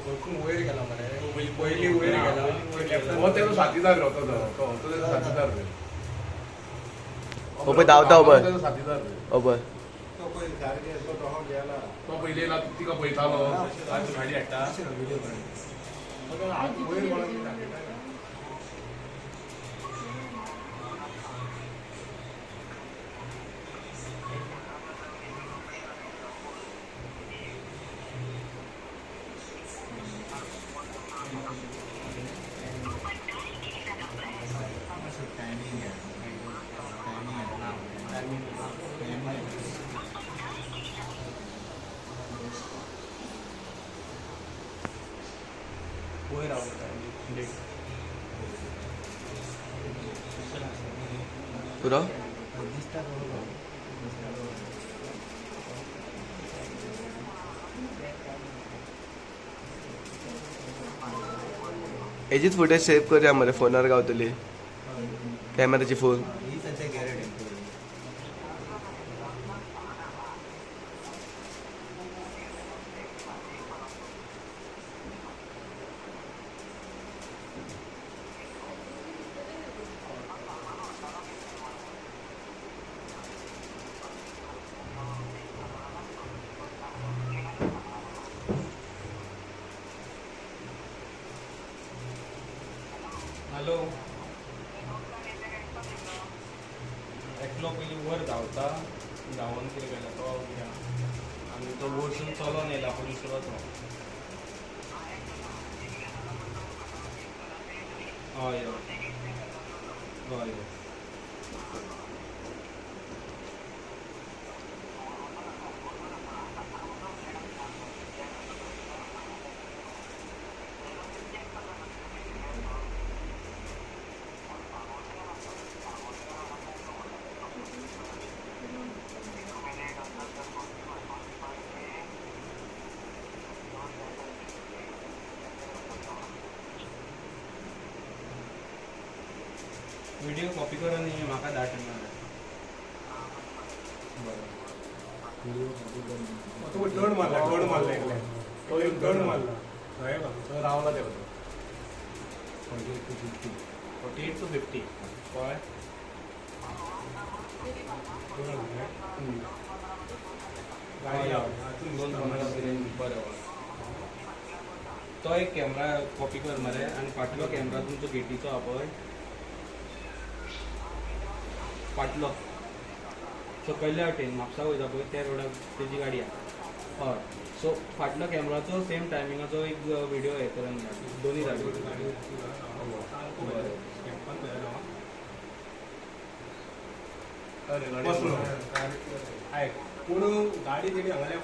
वयर गेला मरे पयली वयर गेला हो तेजो साथीदार होतो तो तेजो साथीदार हो पळय धांवता पळय तेजो साथीदार हो पळय तो पयली सारके तो गेला तो पयली येयला तिका पळयतालो आज गाडी हाडटा व्हिडिओ वयर कोणाक वयर आवडटा पुरो हेजीच फुटेज सेव करया मरे फोनार गावतली कॅमेराची फुल हॅलो एकलो पयलीं वर धांवता धांवन कितें केलें तो आनी तो वरसून चलोन येयला दुसरो तो हय हय हय व्हिडिओ कॉपी कर आनी म्हाका धाड तो दड मारला एकले तो एक दड मारला तो रावला तेवढो 48 to 50 कळ्ळें बरें तो एक कॅमेरा कॉपी कर मरे आनी फाटलो कॅमेरा तुमचो गेटीचो आहा पळय फाटलो सकयल्या वाटेन म्हापसा वयता पळय त्या रोडाक तेजी गाडी आहा हय सो फाटलो कॅमेराचो सेम टायमिंगाचो एक व्हिडिओ हे करून धाड दोनी धाड पूण गाडी तेणी हांगाल्या